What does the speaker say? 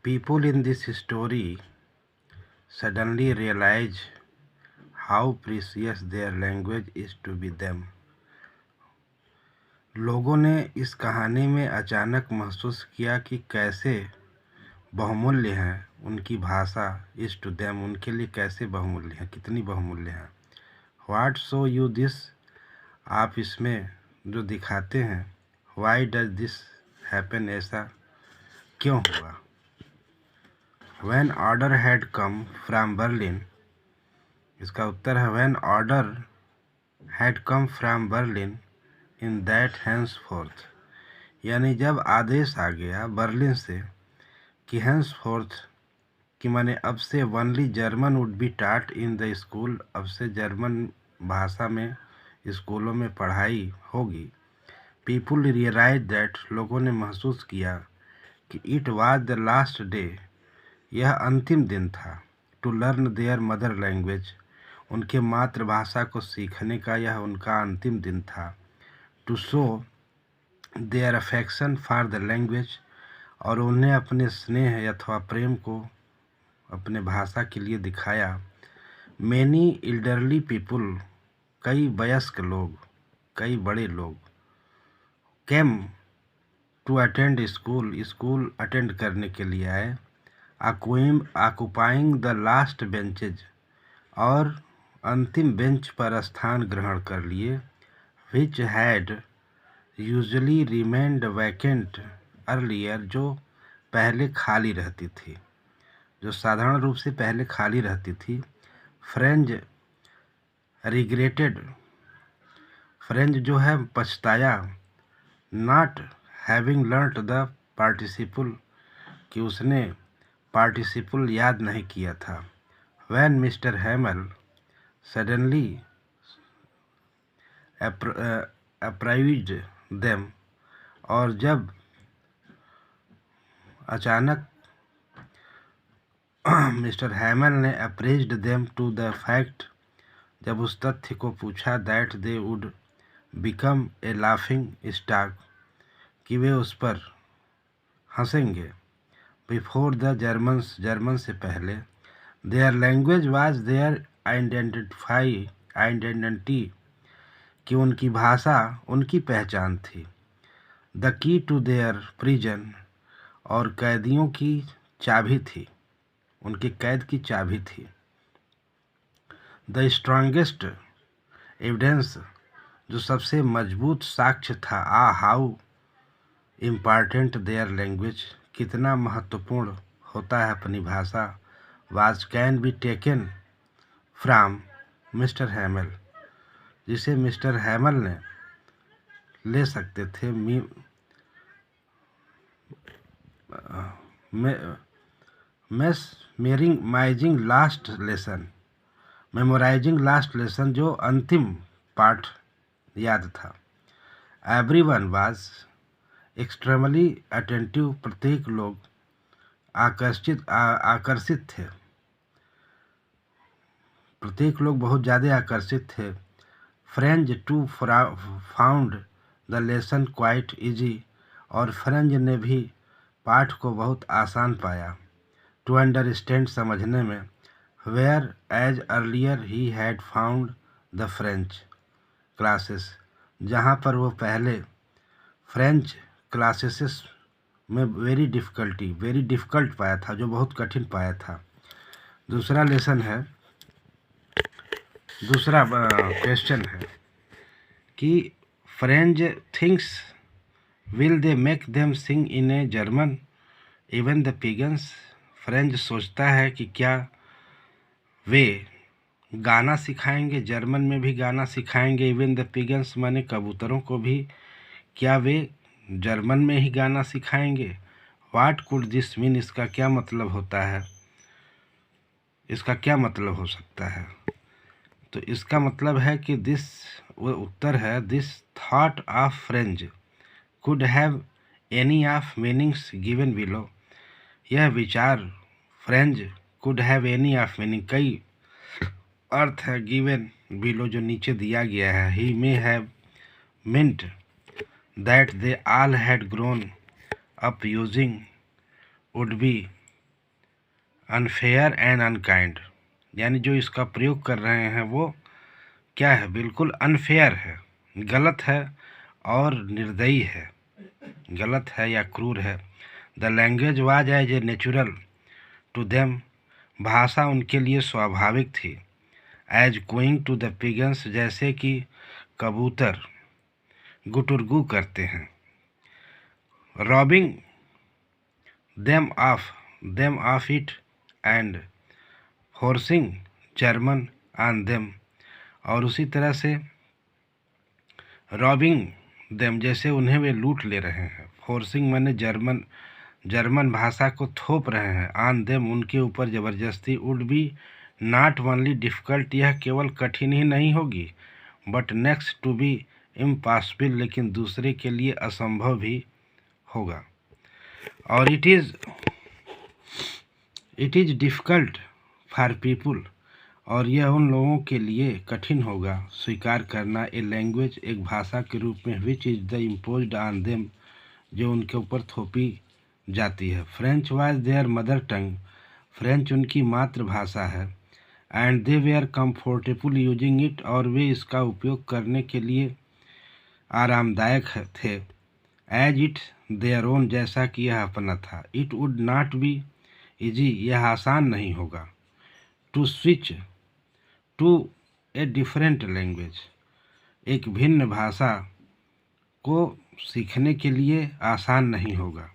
People in this story suddenly realize how precious their language is to be them. लोगों ने इस कहानी में अचानक महसूस किया कि कैसे बहुमूल्य है उनकी भाषा। इज टू देम, उनके लिए कैसे बहुमूल्य है, कितनी बहुमूल्य है। व्हाट शो यू दिस, आप इसमें जो दिखाते हैं। वाई डज दिस हैपन, ऐसा क्यों हुआ। When order had come from Berlin, इसका उत्तर है when order had come from Berlin in that henceforth, यानी जब आदेश आ गया बर्लिन से कि henceforth कि माने अब से ओनली जर्मन वुड बी टाट इन द स्कूल, अब से जर्मन भाषा में स्कूलों में पढ़ाई होगी। पीपुल रियलाइज दैट, लोगों ने महसूस किया कि it was the last day, यह अंतिम दिन था। To learn their mother language, उनके मातृभाषा को सीखने का यह उनका अंतिम दिन था। To show their affection for the language, और उन्हें अपने स्नेह अथवा प्रेम को अपने भाषा के लिए दिखाया। मैनी एल्डरली पीपुल, कई वयस्क लोग, कई बड़े लोग। Came to attend school, school attend करने के लिए आए। ऑक्युपाइंग द लास्ट बेंचेज, और अंतिम बेंच पर स्थान ग्रहण कर लिए। Which had usually remained vacant earlier, जो पहले खाली रहती थी, जो साधारण रूप से पहले खाली रहती थी। फ्रेंच रिग्रेटेड, फ्रेंच जो है पछताया। Not having learned the participle, कि उसने पार्टिसिपल याद नहीं किया था। When mister Hamel suddenly apprised them, और जब अचानक मिस्टर हैमल ने apprised them to the fact, जब उस तथ्य को पूछा that they would become a laughing stock, कि वे उस पर हंसेंगे। बिफोर द जर्मन्स, जर्मन से पहले। Their language was their identity, कि उनकी भाषा उनकी पहचान थी। The key to their prison, और कैदियों की चाबी थी, उनके कैद की चाबी थी। द स्ट्रांगेस्ट एविडेंस, जो सबसे मजबूत साक्ष्य था। हाउ इम्पॉर्टेंट देयर लैंग्वेज, कितना महत्वपूर्ण होता है अपनी भाषा। Was can be taken from mister हैमल, जिसे मिस्टर हैमल ने ले सकते थे। मेमोराइजिंग लास्ट लेसन, जो अंतिम पाठ याद था। एवरीवन वाज एक्सट्रीमली अटेंटिव, प्रत्येक लोग आकर्षित थे, प्रत्येक लोग बहुत ज़्यादा आकर्षित थे। French to found the lesson quite easy, और फ्रेंच ने भी पाठ को बहुत आसान पाया। टू अंडरस्टैंड, समझने में। Whereas earlier he had found the French classes, जहाँ पर वो पहले फ्रेंच क्लासेस में वेरी डिफ़िकल्ट पाया था, जो बहुत कठिन पाया था। दूसरा लेसन है, दूसरा क्वेश्चन है कि Franz thinks will they make them sing in a German even the pigeons, Franz सोचता है कि क्या वे गाना सिखाएंगे, जर्मन में भी गाना सिखाएंगे। इवन द पिगन्स माने कबूतरों को भी, क्या वे जर्मन में ही गाना सिखाएंगे। व्हाट कुड दिस मीन, इसका क्या मतलब होता है, इसका क्या मतलब हो सकता है। तो इसका मतलब है कि दिस, वो उत्तर है, this thought of French could have any of meanings given below, यह विचार French could have any of meaning, कई अर्थ है गिवन बिलो, जो नीचे दिया गया है। He may have meant that they all had grown up using would be unfair and unkind, यानी जो इसका प्रयोग कर रहे हैं वो क्या है, बिल्कुल अनफेयर है, गलत है और निर्दयी है, गलत है या क्रूर है। The language was as a natural to them, भाषा उनके लिए स्वाभाविक थी। As going to the pigeons, जैसे कि कबूतर गुटुरगू करते हैं। Robbing them of it and forcing German on them, और उसी तरह से रॉबिंग देम, जैसे उन्हें वे लूट ले रहे हैं। फोर्सिंग माने जर्मन भाषा को थोप रहे हैं। ऑन देम, उनके ऊपर ज़बरदस्ती। Would be not only difficult, यह केवल कठिन ही नहीं होगी, but next to be impossible, लेकिन दूसरे के लिए असंभव भी होगा। और it is difficult for people, और यह उन लोगों के लिए कठिन होगा स्वीकार करना। ए लैंग्वेज, एक भाषा के रूप में, which is the imposed on them, जो उनके ऊपर थोपी जाती है। French was there mother tongue, French उनकी मातृभाषा है। And they where comfortable using it, और वे इसका उपयोग करने के लिए आरामदायक थे। एज इट देयर ओन, जैसा कि यह अपना था। It would not be easy, यह आसान नहीं होगा। To switch to a different language, एक भिन्न भाषा को सीखने के लिए आसान नहीं होगा।